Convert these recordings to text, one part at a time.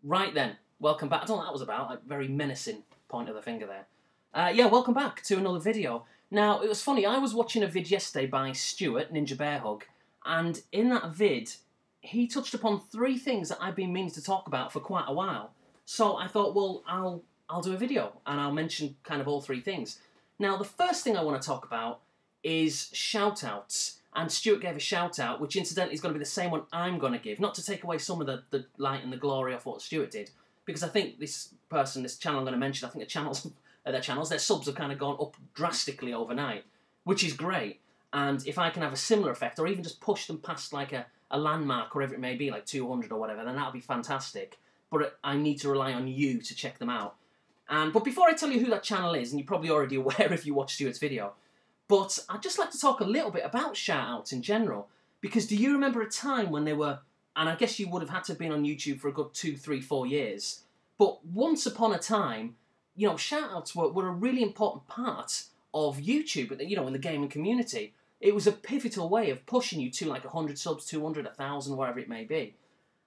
Right then, welcome back. I don't know what that was about, like very menacing point of the finger there. Yeah, welcome back to another video. Now, it was funny, I was watching a vid yesterday by Stuart, Ninja Bear Hug, and in that vid, he touched upon three things that I've been meaning to talk about for quite a while. So I thought, well, I'll do a video, and I'll mention kind of all three things. Now, the first thing I want to talk about is shout-outs. And Stuart gave a shout-out, which incidentally is going to be the same one I'm going to give. Not to take away some of the light and the glory of what Stuart did. Because I think this channel I'm going to mention, I think their subs have kind of gone up drastically overnight. Which is great. And if I can have a similar effect, or even just push them past like a landmark, wherever it may be, like 200 or whatever, then that'll be fantastic. But I need to rely on you to check them out. But before I tell you who that channel is, and you're probably already aware if you watch Stuart's video, but I'd just like to talk a little bit about shout-outs in general, because do you remember a time when they were, and I guess you would have had to have been on YouTube for a good 2, 3, 4 years, but once upon a time, you know, shout-outs were a really important part of YouTube, you know, in the gaming community. It was a pivotal way of pushing you to like 100 subs, 200, 1,000, whatever it may be.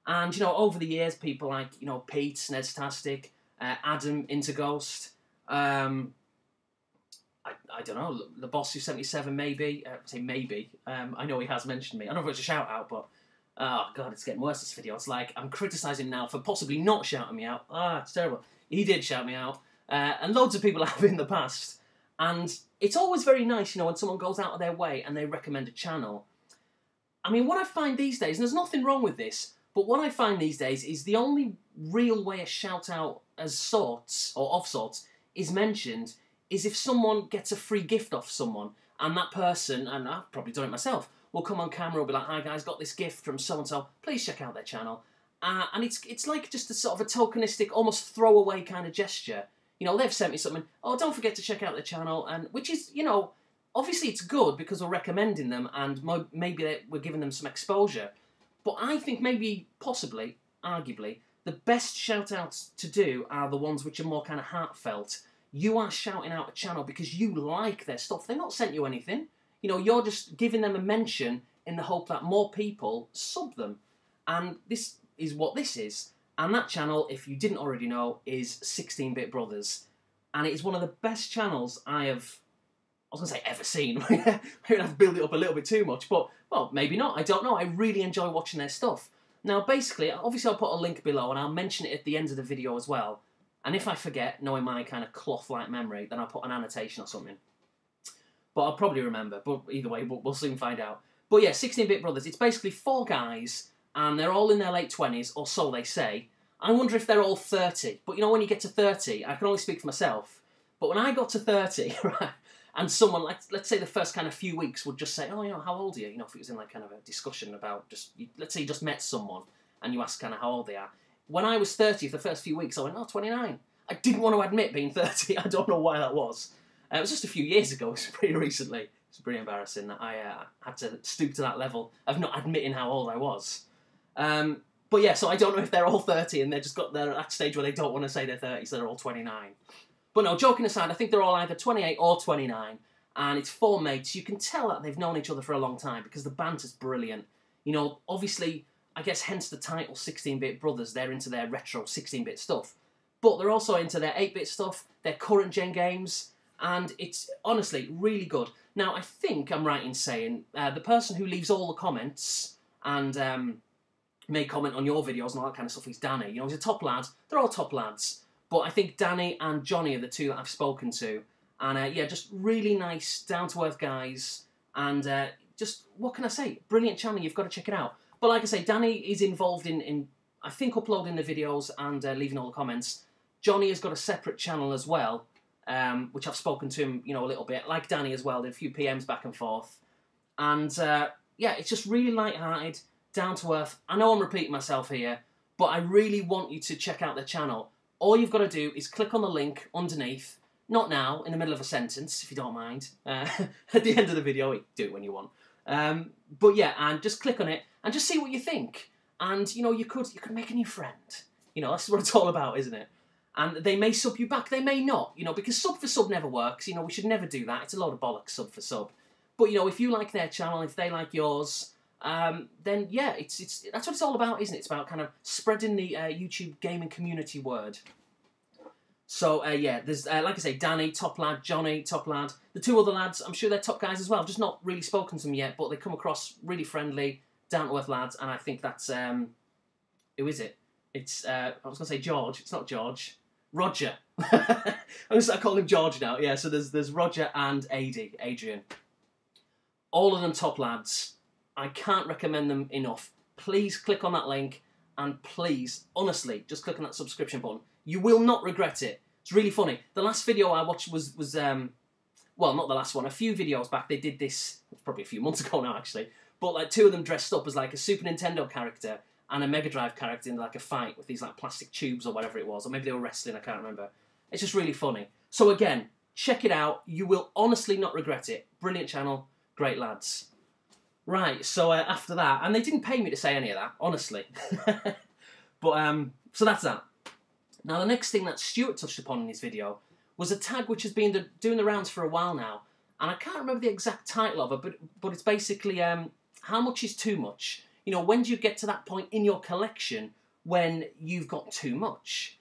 And, you know, over the years, people like, you know, Pete, Snedstastic, Adam, Interghost, I don't know, the boss who 77 maybe, say maybe, I know he has mentioned me. I don't know if it's a shout out, but, oh god, it's getting worse this video. It's like, I'm criticising now for possibly not shouting me out. It's terrible. He did shout me out, and loads of people have in the past. And it's always very nice, you know, when someone goes out of their way and they recommend a channel. I mean, what I find these days, and there's nothing wrong with this, but what I find these days is the only real way a shout out as sorts, or of sorts, is mentioned is if someone gets a free gift off someone, and that person, and I've probably done it myself, will come on camera and be like, hi guys, got this gift from so-and-so, please check out their channel. And it's like just a sort of a tokenistic, almost throwaway kind of gesture. You know, they've sent me something, oh, don't forget to check out their channel, and which is, you know, obviously it's good because we're recommending them, and maybe we're giving them some exposure. But I think maybe, possibly, arguably, the best shout-outs to do are the ones which are more kind of heartfelt. You are shouting out a channel because you like their stuff. They've not sent you anything. You know, you're just giving them a mention in the hope that more people sub them. And this is what this is. And that channel, if you didn't already know, is 16-Bit Brothers. And it is one of the best channels I was going to say ever seen. Maybe I have to build it up a little bit too much. But, well, maybe not. I don't know. I really enjoy watching their stuff. Now, basically, obviously I'll put a link below and I'll mention it at the end of the video as well. And if I forget, knowing my kind of cloth-like memory, then I'll put an annotation or something. But I'll probably remember. But either way, we'll soon find out. But yeah, 16-Bit Brothers. It's basically 4 guys, and they're all in their late 20s, or so they say. I wonder if they're all 30. But you know, when you get to 30, I can only speak for myself. But when I got to 30, right, and someone, like, let's say the first kind of few weeks would just say, oh, you know, how old are you? You know, if it was in like kind of a discussion about just, let's say you just met someone, and you ask kind of how old they are. When I was 30 for the first few weeks, I went, oh, 29. I didn't want to admit being 30. I don't know why that was. It was just a few years ago. It was pretty recently. It's pretty embarrassing that I had to stoop to that level of not admitting how old I was. But yeah, so I don't know if they're all 30 and they're at that stage where they don't want to say they're 30, so they're all 29. But no, joking aside, I think they're all either 28 or 29. And it's 4 mates. You can tell that they've known each other for a long time because the banter's brilliant. You know, obviously, I guess hence the title 16-Bit Brothers. They're into their retro 16-bit stuff. But they're also into their 8-bit stuff, their current-gen games, and it's honestly really good. Now, I think I'm right in saying the person who leaves all the comments and may comment on your videos and all that kind of stuff is Danny. You know, he's a top lad. They're all top lads. But I think Danny and Johnny are the two that I've spoken to. And yeah, just really nice, down-to-earth guys. And just, what can I say? Brilliant channel. You've got to check it out. But like I say, Danny is involved in I think, uploading the videos and leaving all the comments. Johnny has got a separate channel as well, which I've spoken to him, you know, a little bit. Like Danny as well, did a few PMs back and forth. And, yeah, it's just really light-hearted, down-to-earth. I know I'm repeating myself here, but I really want you to check out their channel. All you've got to do is click on the link underneath. Not now, in the middle of a sentence, if you don't mind. At the end of the video, do it when you want. But yeah, and just click on it, and just see what you think. And, you know, you could make a new friend. You know, that's what it's all about, isn't it? And they may sub you back, they may not, you know, because sub for sub never works. You know, we should never do that. It's a load of bollocks, sub for sub. But, you know, if you like their channel, if they like yours, then yeah, that's what it's all about, isn't it? It's about kind of spreading the YouTube gaming community word. So yeah, there's like I say, Danny, top lad, Johnny, top lad. The two other lads, I'm sure they're top guys as well. I've just not really spoken to them yet, but they come across really friendly, down to earth lads, and I think that's who is it? It's I was gonna say George. It's not George. Roger. I'm gonna start calling him George now. Yeah. So there's Roger and Adrian. All of them top lads. I can't recommend them enough. Please click on that link, and please, honestly, just click on that subscription button. You will not regret it. It's really funny. The last video I watched was well, not the last one. A few videos back, they did this. It's probably a few months ago now, actually. But like two of them dressed up as like a Super Nintendo character and a Mega Drive character in like a fight with these like plastic tubes or whatever it was, or maybe they were wrestling. I can't remember. It's just really funny. So again, check it out. You will honestly not regret it. Brilliant channel, great lads. Right. So after that, and they didn't pay me to say any of that, honestly. But so that's that. Now, the next thing that Stuart touched upon in his video was a tag which has been doing the rounds for a while now. And I can't remember the exact title of it, but it's basically how much is too much? You know, when do you get to that point in your collection when you've got too much?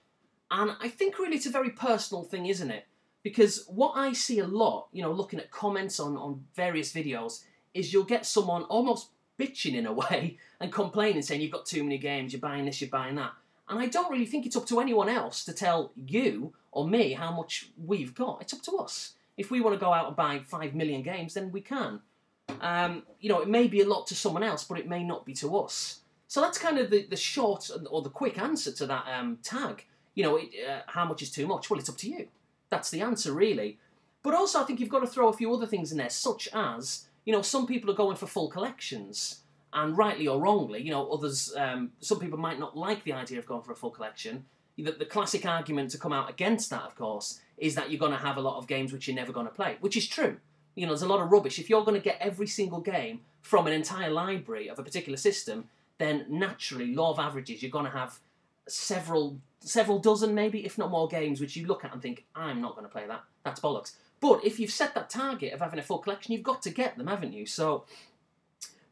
And I think really it's a very personal thing, isn't it? Because what I see a lot, you know, looking at comments on various videos, is you'll get someone almost bitching in a way and complaining, saying you've got too many games, you're buying this, you're buying that. And I don't really think it's up to anyone else to tell you or me how much we've got. It's up to us. If we want to go out and buy 5 million games, then we can. You know, it may be a lot to someone else, but it may not be to us. So that's kind of the short or the quick answer to that tag. You know, how much is too much? Well, it's up to you. That's the answer, really. But also, I think you've got to throw a few other things in there, such as, you know, some people are going for full collections. And rightly or wrongly, you know, others, some people might not like the idea of going for a full collection. The classic argument to come out against that, of course, is that you're going to have a lot of games which you're never going to play, which is true. You know, there's a lot of rubbish. If you're going to get every single game from an entire library of a particular system, then naturally, law of averages, you're going to have several dozen, maybe, if not more games, which you look at and think, I'm not going to play that. That's bollocks. But if you've set that target of having a full collection, you've got to get them, haven't you? So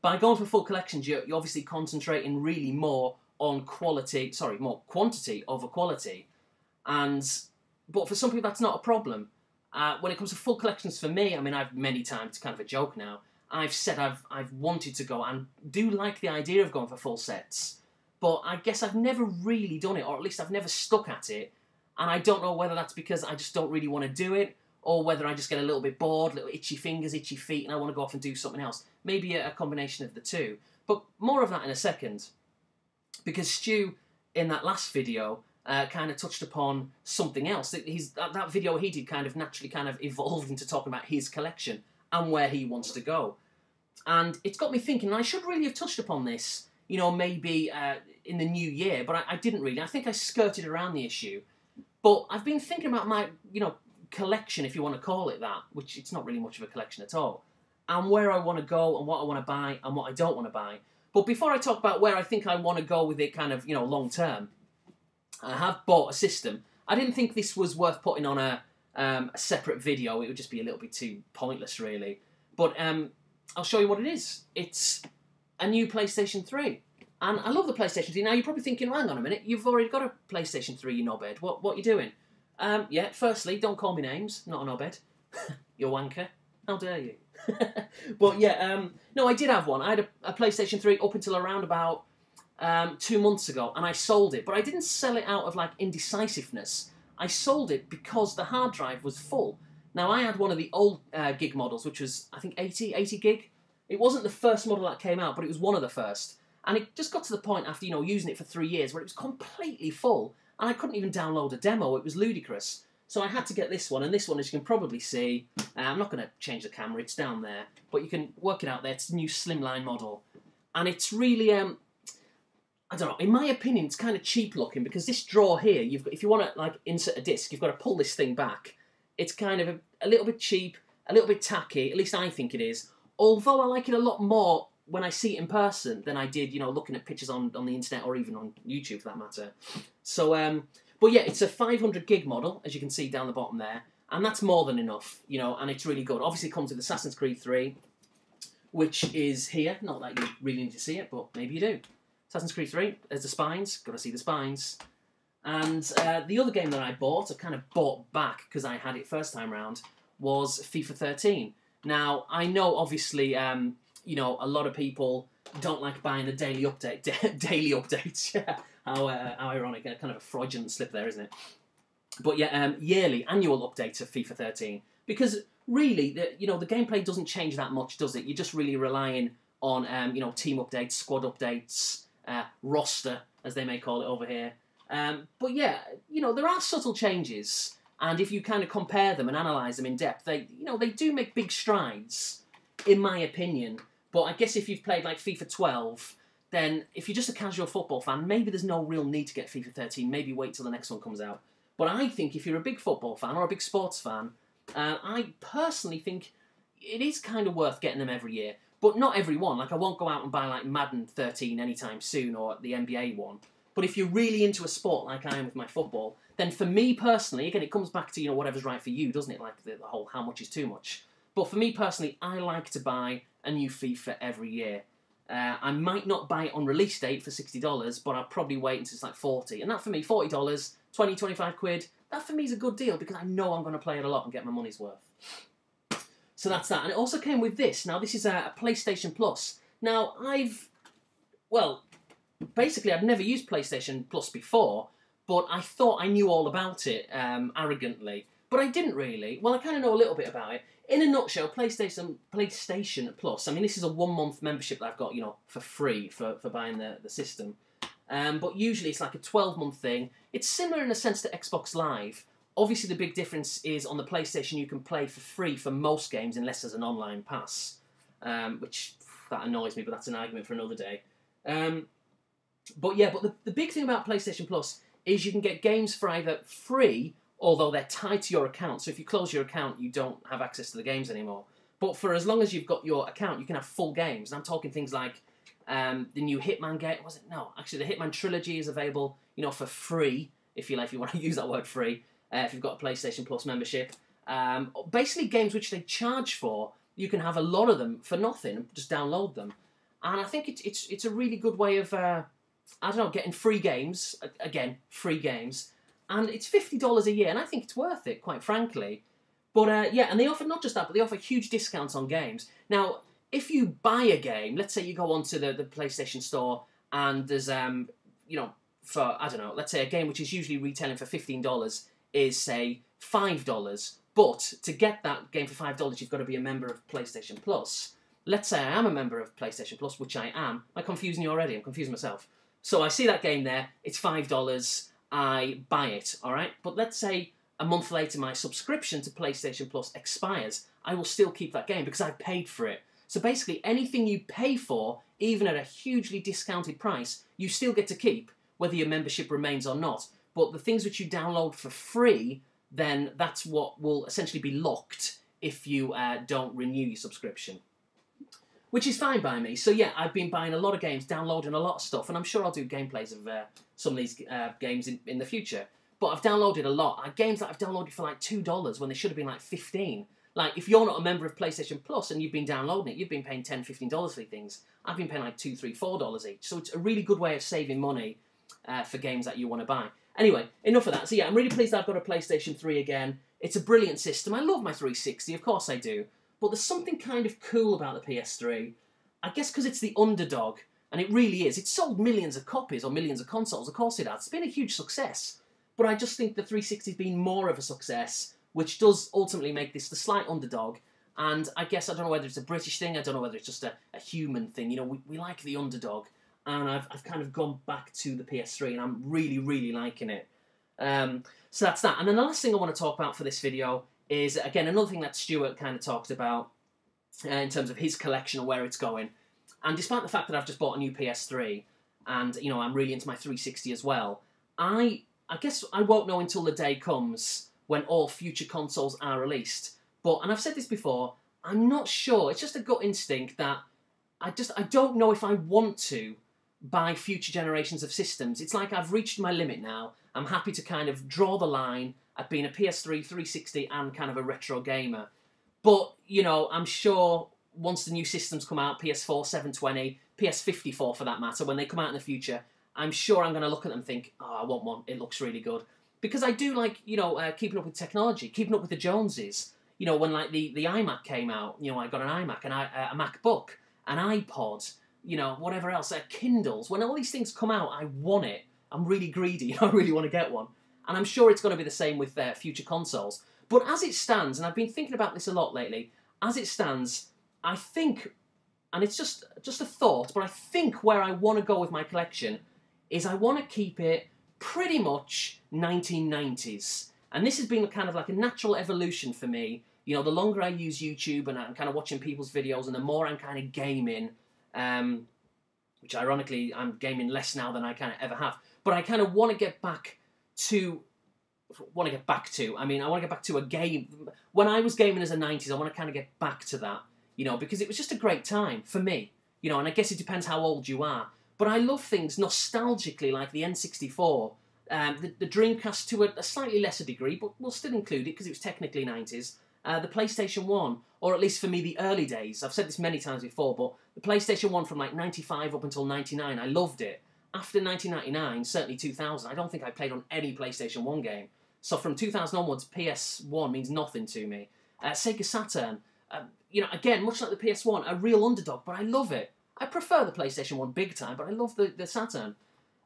by going for full collections, you're obviously concentrating really more on quality, more quantity over quality. But for some people, that's not a problem. When it comes to full collections for me, I mean, I've many times, it's kind of a joke now, I've said I've wanted to go and do like the idea of going for full sets. But I guess I've never really done it, or at least I've never stuck at it. And I don't know whether that's because I just don't really want to do it, or whether I just get a little bit bored, little itchy fingers, itchy feet, and I want to go off and do something else. Maybe a combination of the two. But more of that in a second. Because Stu, in that last video, kind of touched upon something else. That video he did kind of naturally kind of evolved into talking about his collection and where he wants to go. And it's got me thinking, and I should really have touched upon this, you know, maybe in the new year, but I didn't really. I think I skirted around the issue. But I've been thinking about my, you know, collection, if you want to call it that, which it's not really much of a collection at all, and where I want to go and what I want to buy and what I don't want to buy. But before I talk about where I think I want to go with it kind of, you know, long term, I have bought a system. I didn't think this was worth putting on a separate video. It would just be a little bit too pointless, really. But I'll show you what it is. It's a new PlayStation 3. And I love the PlayStation 3. Now, you're probably thinking, well, hang on a minute, you've already got a PlayStation 3, you knobhead. What are you doing? Yeah, firstly, don't call me names. Not a knobhead. You wanker. How dare you? But yeah, no, I did have one. I had a PlayStation 3 up until around about 2 months ago, and I sold it. But I didn't sell it out of, like, indecisiveness. I sold it because the hard drive was full. Now, I had one of the old gig models, which was, I think, 80 gig. It wasn't the first model that came out, but it was one of the first. And it just got to the point after, you know, using it for 3 years where it was completely full. And I couldn't even download a demo. It was ludicrous. So I had to get this one. And this one, as you can probably see, I'm not going to change the camera. It's down there. But you can work it out there. It's a new slimline model. And it's really, I don't know, in my opinion, it's kind of cheap looking. Because this drawer here, if you want to, like, insert a disc, you've got to pull this thing back. It's kind of a little bit cheap, a little bit tacky. At least I think it is. Although I like it a lot more when I see it in person than I did, you know, looking at pictures on the internet or even on YouTube for that matter. So, but yeah, it's a 500 gig model, as you can see down the bottom there, and that's more than enough, you know, and it's really good. Obviously, it comes with Assassin's Creed 3, which is here. Not that you really need to see it, but maybe you do. Assassin's Creed 3, there's the spines, got to see the spines. And the other game that I bought, I kind of bought back because I had it first time round, was FIFA 13. Now, I know, obviously, you know, a lot of people don't like buying the daily update. Daily updates, yeah. How ironic, kind of a fraudulent slip there, isn't it? But yeah, yearly, annual updates of FIFA 13. Because really, you know, the gameplay doesn't change that much, does it? You're just really relying on, you know, team updates, squad updates, roster, as they may call it over here. But yeah, you know, there are subtle changes, and if you kind of compare them and analyse them in depth, they, you know, they do make big strides, in my opinion. But I guess if you've played like FIFA 12, then if you're just a casual football fan, maybe there's no real need to get FIFA 13. Maybe wait till the next one comes out. But I think if you're a big football fan or a big sports fan, I personally think it is kind of worth getting them every year. But not every one. Like, I won't go out and buy like Madden 13 anytime soon, or the NBA one. But if you're really into a sport like I am with my football, then for me personally, again, it comes back to, you know, whatever's right for you, doesn't it? Like the whole how much is too much. But for me personally, I like to buy a new FIFA every year. I might not buy it on release date for $60, but I'll probably wait until it's like $40. And that for me, $40, 20, 25 quid, that for me is a good deal because I know I'm going to play it a lot and get my money's worth. So that's that. And it also came with this. Now, this is a PlayStation Plus. Now, basically, I'd never used PlayStation Plus before, but I thought I knew all about it arrogantly. But I didn't really. Well, I kind of know a little bit about it. In a nutshell, PlayStation Plus, I mean, this is a 1-month membership that I've got, you know, for free for buying the system. But usually it's like a 12-month thing. It's similar in a sense to Xbox Live. Obviously, the big difference is on the PlayStation you can play for free for most games unless there's an online pass, which, that annoys me, but that's an argument for another day. But the big thing about PlayStation Plus is you can get games for either free, although they're tied to your account. So if you close your account, you don't have access to the games anymore. But for as long as you've got your account, you can have full games. And I'm talking things like the new Hitman game. Was it? No, actually, the Hitman trilogy is available, you know, for free, if you want to use that word free, if you've got a PlayStation Plus membership. Basically, games which they charge for, you can have a lot of them for nothing. Just download them. And I think it's a really good way of, I don't know, getting free games. Again, free games. And it's $50 a year, and I think it's worth it, quite frankly. But yeah, and they offer not just that, but they offer huge discounts on games. Now, if you buy a game, let's say you go onto the PlayStation Store and there's, you know, for, I don't know, let's say a game which is usually retailing for $15 is, say, $5. But to get that game for $5, you've got to be a member of PlayStation Plus. Let's say I am a member of PlayStation Plus, which I am. Am I confusing you already? I'm confusing myself. So I see that game there, it's $5, I buy it, all right? But let's say a month later my subscription to PlayStation Plus expires. I will still keep that game because I paid for it. So basically anything you pay for, even at a hugely discounted price, you still get to keep, whether your membership remains or not. But the things which you download for free, then that's what will essentially be locked if you don't renew your subscription. Which is fine by me. So yeah, I've been buying a lot of games, downloading a lot of stuff, and I'm sure I'll do gameplays of some of these games in the future. But I've downloaded a lot. Games that I've downloaded for like $2 when they should have been like $15. Like, if you're not a member of PlayStation Plus and you've been downloading it, you've been paying $10, $15 for things. I've been paying like $2, $3, $4 each. So it's a really good way of saving money for games that you want to buy. Anyway, enough of that. So yeah, I'm really pleased I've got a PlayStation 3 again. It's a brilliant system. I love my 360, of course I do. But there's something kind of cool about the PS3. I guess because it's the underdog, and it really is. It's sold millions of copies or millions of consoles, of course it has. It's been a huge success. But I just think the 360's been more of a success, which does ultimately make this the slight underdog. And I guess, I don't know whether it's a British thing, I don't know whether it's just a human thing. You know, we like the underdog. And I've kind of gone back to the PS3, and I'm really, really liking it. So that's that. And then the last thing I want to talk about for this video is, again, another thing that Stuart kind of talked about in terms of his collection and where it's going. And despite the fact that I've just bought a new PS3, and, you know, I'm really into my 360 as well, I guess I won't know until the day comes when all future consoles are released. But, and I've said this before, I'm not sure. It's just a gut instinct that I don't know if I want to buy future generations of systems. It's like I've reached my limit now. I'm happy to kind of draw the line at being a PS3, 360 and kind of a retro gamer. But, you know, I'm sure once the new systems come out, PS4 720, PS54 for that matter, when they come out in the future, I'm sure I'm going to look at them and think, oh, I want one. It looks really good. Because I do like, keeping up with technology, keeping up with the Joneses. You know, when like the iMac came out, I got an iMac, a MacBook, an iPod, whatever else, Kindles. When all these things come out, I want it. I'm really greedy. I really want to get one. And I'm sure it's going to be the same with future consoles. But as it stands, and I've been thinking about this a lot lately, as it stands, I think, and it's just a thought, but I think where I want to go with my collection is I want to keep it pretty much 1990s. And this has been kind of like a natural evolution for me. The longer I use YouTube and I'm kind of watching people's videos and the more I'm kind of gaming, which ironically I'm gaming less now than I kind of ever have. But I kind of want to get back to, I want to get back to a game. When I was gaming as a 90s, I want to kind of get back to that, because it was just a great time for me, and I guess it depends how old you are. But I love things nostalgically like the N64, the Dreamcast to a slightly lesser degree, but we'll still include it because it was technically 90s. The PlayStation 1, or at least for me, the early days. I've said this many times before, but the PlayStation 1 from like 95 up until 99, I loved it. After 1999, certainly 2000, I don't think I played on any PlayStation 1 game. So from 2000 onwards, PS1 means nothing to me. Sega Saturn, again, much like the PS1, a real underdog, but I love it. I prefer the PlayStation 1 big time, but I love the Saturn.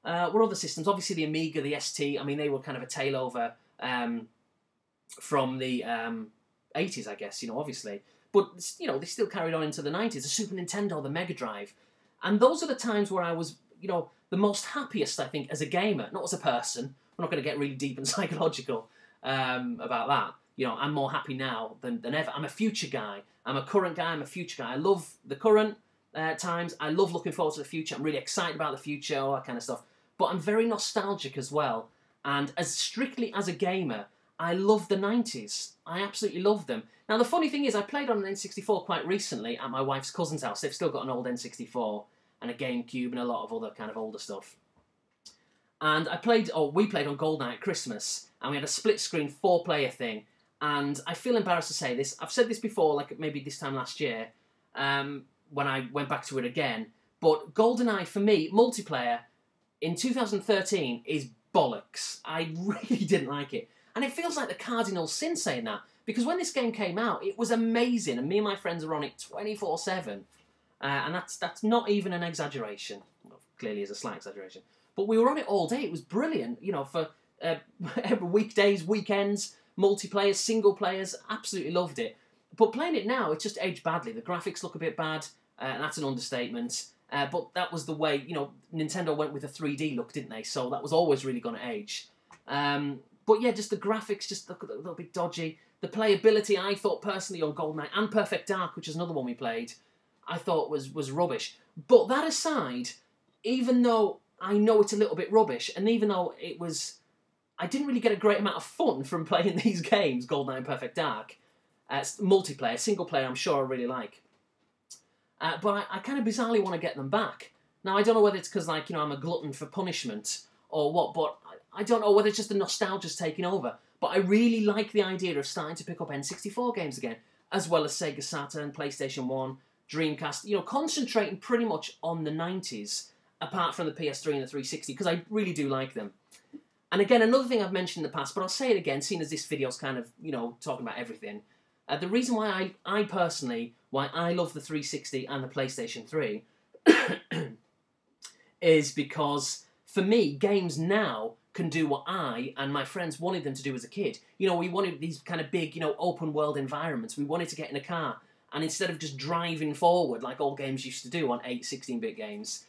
What other systems? Obviously the Amiga, the ST, they were kind of a tailover from the 80s, I guess, obviously. But, they still carried on into the 90s. The Super Nintendo, the Mega Drive. And those are the times where I was, the most happiest, I think, as a gamer, not as a person. We're not going to get really deep and psychological about that. I'm more happy now than ever. I'm a future guy. I'm a current guy. I'm a future guy. I love the current times. I love looking forward to the future. I'm really excited about the future, all that kind of stuff. But I'm very nostalgic as well. And as strictly as a gamer, I love the 90s. I absolutely love them. Now, the funny thing is, I played on an N64 quite recently at my wife's cousin's house. They've still got an old N64 and a GameCube and a lot of other kind of older stuff. And we played on GoldenEye at Christmas, and we had a split-screen 4-player thing. And I feel embarrassed to say this. I've said this before, like maybe this time last year, when I went back to it again. But GoldenEye, for me, multiplayer, in 2013, is bollocks. I really didn't like it. And it feels like the cardinal sin saying that. Because when this game came out, it was amazing. And me and my friends were on it 24/7. And that's not even an exaggeration. Well, clearly is a slight exaggeration. But we were on it all day. It was brilliant. For weekdays, weekends, multiplayer, single players. Absolutely loved it. But playing it now, it's just aged badly. The graphics look a bit bad. And that's an understatement. But that was the way, Nintendo went with a 3D look, didn't they? So that was always really going to age. But yeah, just the graphics just look a little bit dodgy. The playability, I thought personally on GoldenEye and Perfect Dark, which is another one we played, I thought was rubbish. But that aside, even though I know it's a little bit rubbish, and even though I didn't really get a great amount of fun from playing these games, GoldenEye and Perfect Dark, multiplayer, single player, I'm sure I really like. But I kind of bizarrely want to get them back. Now, I don't know whether it's because, I'm a glutton for punishment or what, but I don't know whether it's just the nostalgia's taking over. But I really like the idea of starting to pick up N64 games again, as well as Sega Saturn, PlayStation 1, Dreamcast, concentrating pretty much on the 90s, apart from the PS3 and the 360, because I really do like them. And again, another thing I've mentioned in the past, but I'll say it again, seeing as this video's kind of, talking about everything. The reason why I personally, why I love the 360 and the PlayStation 3 is because, for me, games now can do what I and my friends wanted them to do as a kid. We wanted these kind of big, open world environments. We wanted to get in a car, and instead of just driving forward like all games used to do on 16-bit games,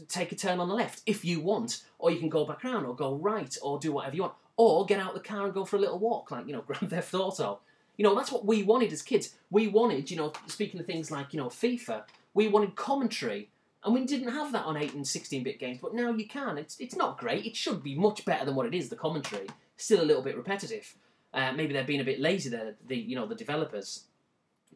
take a turn on the left if you want, or you can go back around, or go right, or do whatever you want, or get out the car and go for a little walk, like, Grand Theft Auto. That's what we wanted as kids. We wanted, speaking of things like, FIFA, we wanted commentary. And we didn't have that on 8 and 16-bit games, but now you can. It's not great. It should be much better than what it is, the commentary. Still a little bit repetitive. Maybe they're being a bit lazy, the developers.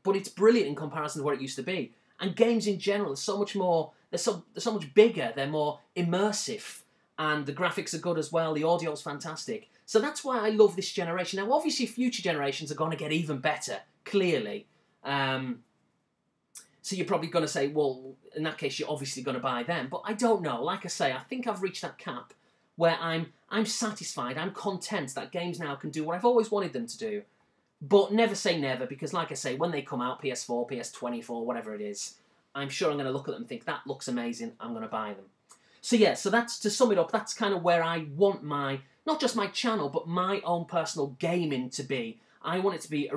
But it's brilliant in comparison to what it used to be. And games in general are so much more, they're so much bigger, they're more immersive. And the graphics are good as well, the audio's fantastic. So that's why I love this generation. Now, obviously, future generations are going to get even better, clearly. So you're probably going to say, well, in that case, you're obviously going to buy them. But I don't know. Like I say, I think I've reached that cap where I'm satisfied, I'm content that games now can do what I've always wanted them to do. But never say never, because like I say, when they come out, PS4, PS24, whatever it is, I'm sure I'm going to look at them and think, that looks amazing, I'm going to buy them. So yeah, so that's, to sum it up, that's kind of where I want my, not just my channel, but my own personal gaming to be. I want it to be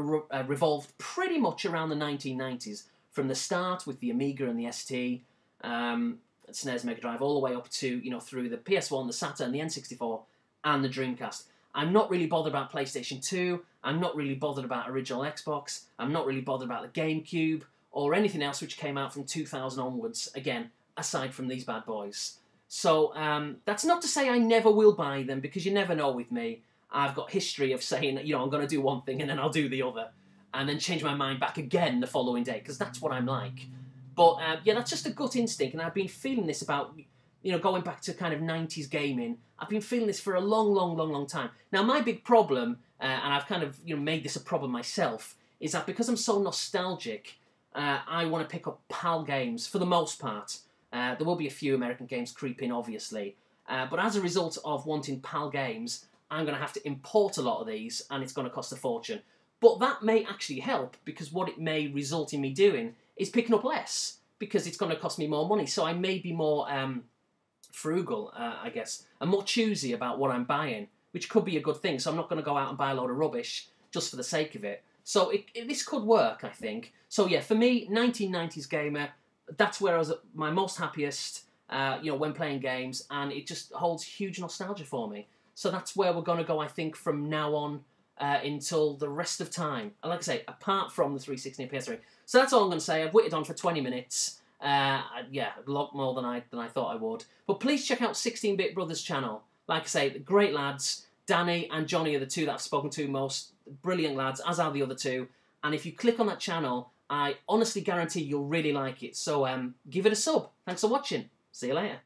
revolved pretty much around the 1990s, from the start with the Amiga and the ST, SNES, Mega Drive, all the way up to, you know, through the PS1, the Saturn, the N64, and the Dreamcast. I'm not really bothered about PlayStation 2, I'm not really bothered about original Xbox, I'm not really bothered about the GameCube, or anything else which came out from 2000 onwards, again, aside from these bad boys. So, that's not to say I never will buy them, because you never know with me. I've got history of saying, you know, I'm going to do one thing and then I'll do the other, and then change my mind back again the following day, because that's what I'm like. But, yeah, that's just a gut instinct, and I've been feeling this about, you know, going back to kind of 90s gaming. I've been feeling this for a long time. Now, my big problem, and I've kind of, you know, made this a problem myself, is that because I'm so nostalgic, I want to pick up PAL games, for the most part. There will be a few American games creep in, obviously. But as a result of wanting PAL games, I'm going to have to import a lot of these, and it's going to cost a fortune. But that may actually help, because what it may result in me doing is picking up less, because it's going to cost me more money. So I may be more frugal, I guess, and more choosy about what I'm buying, which could be a good thing. So I'm not going to go out and buy a load of rubbish just for the sake of it. So this could work, I think. So yeah, for me, 1990s gamer, that's where I was at my most happiest, you know, when playing games, and it just holds huge nostalgia for me. So that's where we're going to go, I think, from now on until the rest of time. And like I say, apart from the 360 and PS3. So that's all I'm going to say. I've waited on for 20 minutes. Yeah, a lot more than I thought I would. But please check out 16-Bit Brothers channel. Like I say, great lads. Danny and Johnny are the two that I've spoken to most. Brilliant lads, as are the other two. And if you click on that channel, I honestly guarantee you'll really like it. So give it a sub. Thanks for watching. See you later.